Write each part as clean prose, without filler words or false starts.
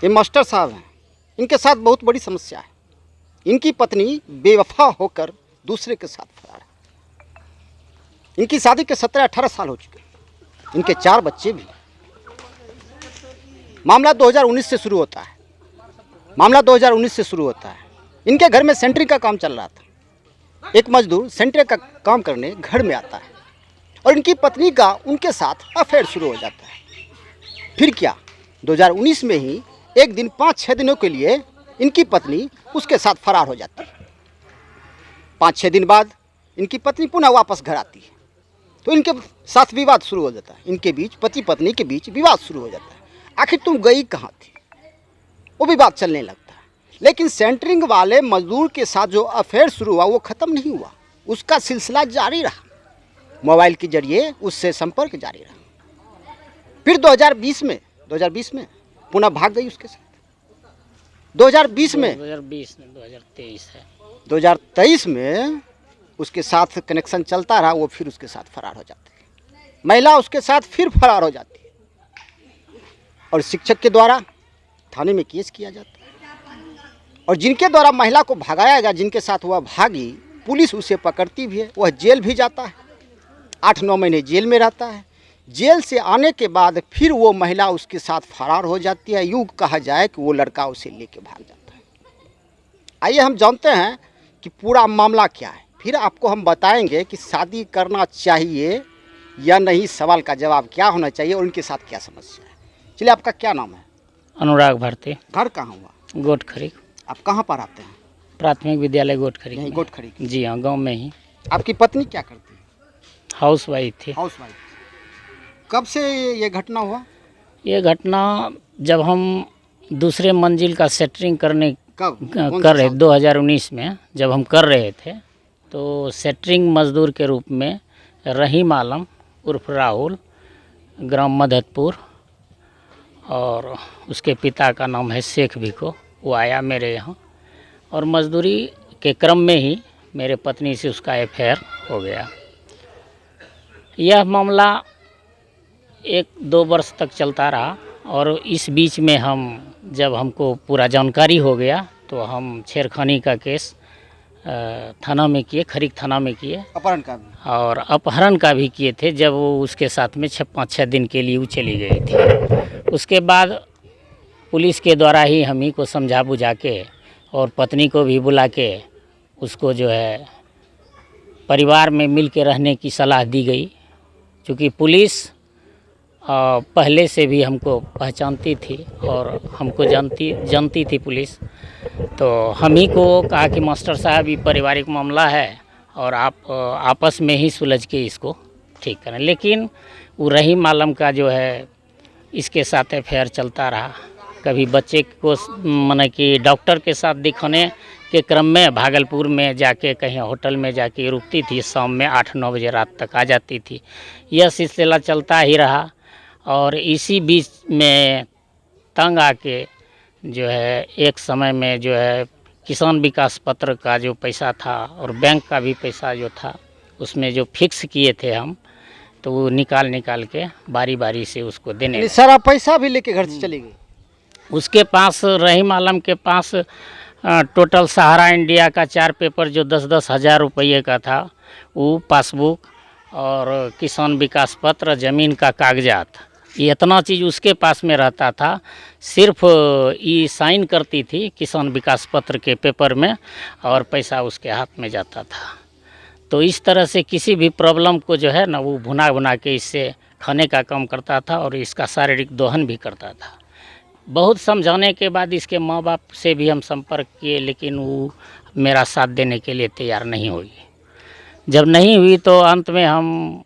ये मास्टर साहब हैं, इनके साथ बहुत बड़ी समस्या है। इनकी पत्नी बेवफा होकर दूसरे के साथ फरार है। इनकी शादी के 17-18 साल हो चुके हैं। इनके 4 बच्चे भी। मामला 2019 से शुरू होता है। इनके घर में सेंटरिंग का काम चल रहा था। एक मजदूर सेंटरिंग का काम करने घर में आता है और इनकी पत्नी का उनके साथ अफेयर शुरू हो जाता है। फिर क्या, 2019 में ही एक दिन 5-6 दिनों के लिए इनकी पत्नी उसके साथ फरार हो जाती है। 5-6 दिन बाद इनकी पत्नी पुनः वापस घर आती है तो इनके साथ विवाद शुरू हो जाता है। इनके बीच, पति पत्नी के बीच विवाद शुरू हो जाता है। आखिर तुम गई कहाँ थी, वो विवाद चलने लगता है। लेकिन सेंटरिंग वाले मजदूर के साथ जो अफेयर शुरू हुआ वो ख़त्म नहीं हुआ, उसका सिलसिला जारी रहा। मोबाइल के जरिए उससे संपर्क जारी रहा। फिर 2020 में पुनः भाग गई उसके साथ। 2023 में उसके साथ कनेक्शन चलता रहा, वो फिर उसके साथ फरार हो जाती है। महिला उसके साथ फिर फरार हो जाती है और शिक्षक के द्वारा थाने में केस किया जाता है। और जिनके द्वारा महिला को भगाया गया, जिनके साथ वह भागी, पुलिस उसे पकड़ती भी है। वह जेल भी जाता है, 8-9 महीने जेल में रहता है। जेल से आने के बाद फिर वो महिला उसके साथ फरार हो जाती है। यूँ कहा जाए कि वो लड़का उसे लेके भाग जाता है। आइए हम जानते हैं कि पूरा मामला क्या है, फिर आपको हम बताएंगे कि शादी करना चाहिए या नहीं, सवाल का जवाब क्या होना चाहिए और उनके साथ क्या समस्या है। चलिए, आपका क्या नाम है? अनुराग भारती। घर कहाँ हुआ? गोटखरी। आप कहाँ पर आते हैं? प्राथमिक विद्यालय गोटखरी। यहीं गोटखरी? जी हाँ, गांव में ही। आपकी पत्नी क्या करती है? हाउस वाइफ थी। House wife. कब से ये घटना हुआ? ये घटना जब हम दूसरे मंजिल का सेटरिंग करने कर रहे 2019 में जब हम कर रहे थे, तो सेटरिंग मजदूर के रूप में रहीम आलम उर्फ राहुल, ग्राम मददपुर, और उसके पिता का नाम है शेख भिको, वो आया मेरे यहाँ और मजदूरी के क्रम में ही मेरे पत्नी से उसका अफेयर हो गया। यह मामला 1-2 वर्ष तक चलता रहा और इस बीच में जब हमको पूरा जानकारी हो गया तो हम छेड़खानी का केस थाना में किए, खरीक थाना में किए, अपहरण का भी, और अपहरण का भी किए थे। जब वो उसके साथ में 5-6 दिन के लिए वो चली गई थी, उसके बाद पुलिस के द्वारा ही हम ही को समझा बुझा के और पत्नी को भी बुला के उसको जो है परिवार में मिल के रहने की सलाह दी गई। क्योंकि पुलिस पहले से भी हमको पहचानती थी और हमको जानती थी पुलिस, तो हम ही को कहा कि मास्टर साहब, ये पारिवारिक मामला है और आप आपस में ही सुलझ के इसको ठीक करें। लेकिन वो रहीम आलम का जो है इसके साथ अफेयर चलता रहा। कभी बच्चे को माने कि डॉक्टर के साथ दिखाने के क्रम में भागलपुर में जाके कहीं होटल में जाके रुकती थी, शाम में 8-9 बजे रात तक आ जाती थी। यह सिलसिला चलता ही रहा और इसी बीच में तंग आके जो है एक समय में जो है किसान विकास पत्र का जो पैसा था और बैंक का भी पैसा जो था, उसमें जो फिक्स किए थे हम, तो वो निकाल के बारी बारी से उसको देने। सारा पैसा भी लेके घर से चली गई? उसके पास, रहीम आलम के पास टोटल सहारा इंडिया का 4 पेपर जो 10-10 हज़ार रुपये का था, वो पासबुक और किसान विकास पत्र, ज़मीन का कागजात, ये इतना चीज़ उसके पास में रहता था। सिर्फ ये साइन करती थी किसान विकास पत्र के पेपर में और पैसा उसके हाथ में जाता था। तो इस तरह से किसी भी प्रॉब्लम को जो है ना, वो भुना के इससे खाने का काम करता था और इसका शारीरिक दोहन भी करता था। बहुत समझाने के बाद इसके माँ बाप से भी हम संपर्क किए, लेकिन वो मेरा साथ देने के लिए तैयार नहीं हुई। जब नहीं हुई तो अंत में हम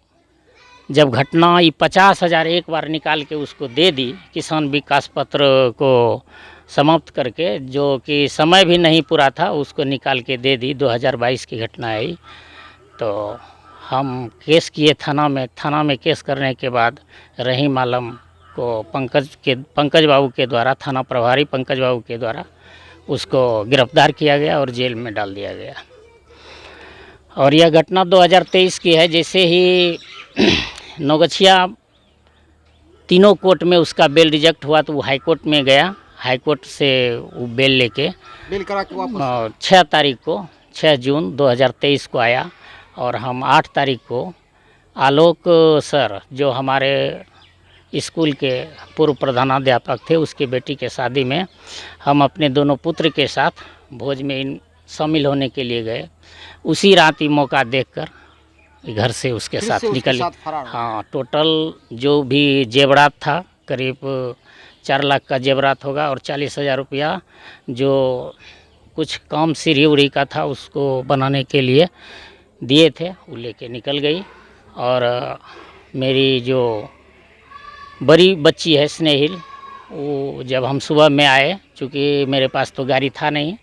जब घटना ये 50,000 एक बार निकाल के उसको दे दी, किसान विकास पत्र को समाप्त करके, जो कि समय भी नहीं पूरा था, उसको निकाल के दे दी। 2022 की घटना है। तो हम केस किए थाना में केस करने के बाद रहीम आलम को पंकज बाबू के द्वारा, थाना प्रभारी पंकज बाबू के द्वारा उसको गिरफ्तार किया गया और जेल में डाल दिया गया। और यह घटना 2023 की है। जैसे ही नौगछिया तीनों कोर्ट में उसका बेल रिजेक्ट हुआ तो वो हाई कोर्ट में गया। हाईकोर्ट से वो बेल लेके बेल करा के वापस 6 तारीख को 6 जून 2023 को आया और हम 8 तारीख को आलोक सर जो हमारे स्कूल के पूर्व प्रधानाध्यापक थे, उसकी बेटी के शादी में हम अपने दोनों पुत्र के साथ भोज में शामिल होने के लिए गए। उसी रात ही मौका देखकर घर से उसके फिर साथ से उसके निकल। साथ फरार हो। हाँ, टोटल जो भी जेवरात था करीब 4 लाख का जेवरात होगा और 40,000 रुपया जो कुछ काम सीढ़ी उड़ी का था उसको बनाने के लिए दिए थे, वो लेके निकल गई। और मेरी जो बड़ी बच्ची है स्नेहिल, वो जब हम सुबह में आए, चूँकि मेरे पास तो गाड़ी था नहीं,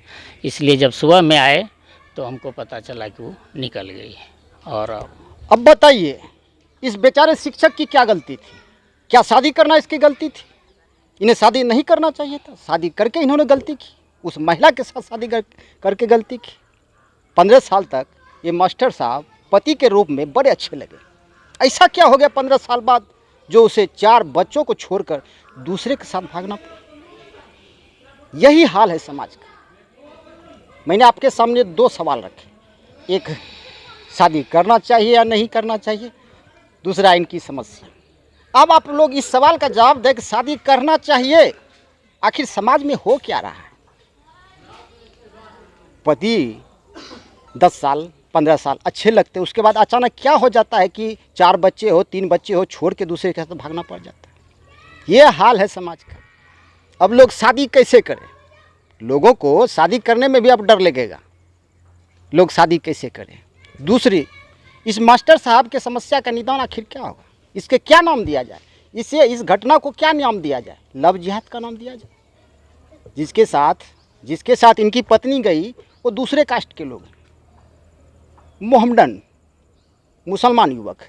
इसलिए जब सुबह में आए तो हमको पता चला कि वो निकल गई। और अब बताइए, इस बेचारे शिक्षक की क्या गलती थी? क्या शादी करना इसकी गलती थी? इन्हें शादी नहीं करना चाहिए था, शादी करके इन्होंने गलती की, उस महिला के साथ शादी करके गलती की। 15 साल तक ये मास्टर साहब पति के रूप में बड़े अच्छे लगे। ऐसा क्या हो गया 15 साल बाद जो उसे 4 बच्चों को छोड़कर दूसरे के साथ भागना पड़ा? यही हाल है समाज का। मैंने आपके सामने 2 सवाल रखे, एक शादी करना चाहिए या नहीं करना चाहिए, दूसरा इनकी समस्या। अब आप लोग इस सवाल का जवाब दें कि शादी करना चाहिए, आखिर समाज में हो क्या रहा है? पति 10 साल 15 साल अच्छे लगते, उसके बाद अचानक क्या हो जाता है कि 4 बच्चे हो 3 बच्चे हो छोड़ के दूसरे के साथ भागना पड़ जाता है। ये हाल है समाज का। अब लोग शादी कैसे करें? लोगों को शादी करने में भी अब डर लगेगा, लोग शादी कैसे करें? दूसरी, इस मास्टर साहब के समस्या का निदान आखिर क्या होगा? इसके क्या नाम दिया जाए? इस घटना को क्या नाम दिया जाए? लव जिहाद का नाम दिया जाए। जिसके साथ इनकी पत्नी गई वो दूसरे कास्ट के लोग, मोहम्मडन मुसलमान युवक,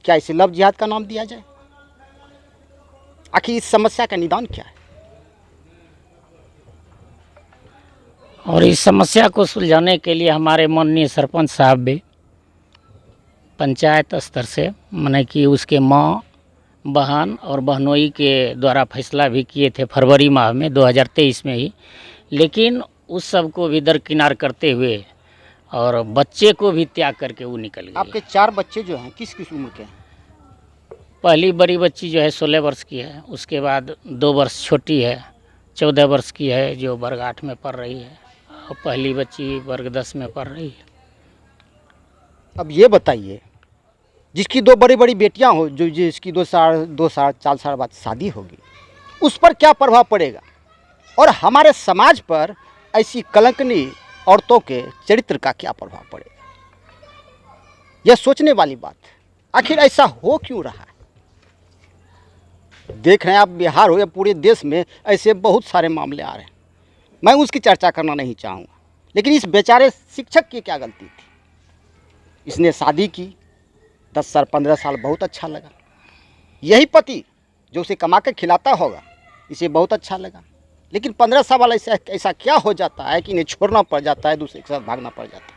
क्या इसे लव जिहाद का नाम दिया जाए? आखिर इस समस्या का निदान क्या है? और इस समस्या को सुलझाने के लिए हमारे माननीय सरपंच साहब भी पंचायत स्तर से माने कि उसके माँ, बहन और बहनोई के द्वारा फैसला भी किए थे फरवरी माह में 2023 में ही, लेकिन उस सब को भी दरकिनार करते हुए और बच्चे को भी त्याग करके वो निकल गए। आपके 4 बच्चे जो हैं किस किस उम्र के हैं? पहली बड़ी बच्ची जो है 16 वर्ष की है, उसके बाद 2 वर्ष छोटी है 14 वर्ष की है जो वर्ग 8 में पढ़ रही है, और पहली बच्ची वर्ग 10 में पढ़ रही है। अब ये बताइए, जिसकी 2 बड़ी बड़ी बेटियां हो, जो जिसकी 2 साल 4 साल बाद शादी होगी, उस पर क्या प्रभाव पड़ेगा? और हमारे समाज पर ऐसी कलंकनी औरतों के चरित्र का क्या प्रभाव पड़ेगा? यह सोचने वाली बात है। आखिर ऐसा हो क्यों रहा है? देख रहे हैं आप, बिहार हो या पूरे देश में ऐसे बहुत सारे मामले आ रहे हैं। मैं उसकी चर्चा करना नहीं चाहूँगा, लेकिन इस बेचारे शिक्षक की क्या गलती थी? इसने शादी की, 10 साल 15 साल बहुत अच्छा लगा। यही पति जो उसे कमा के खिलाता होगा, इसे बहुत अच्छा लगा। लेकिन 15 साल वाला ऐसा क्या हो जाता है कि इन्हें छोड़ना पड़ जाता है, दूसरे के साथ भागना पड़ जाता है?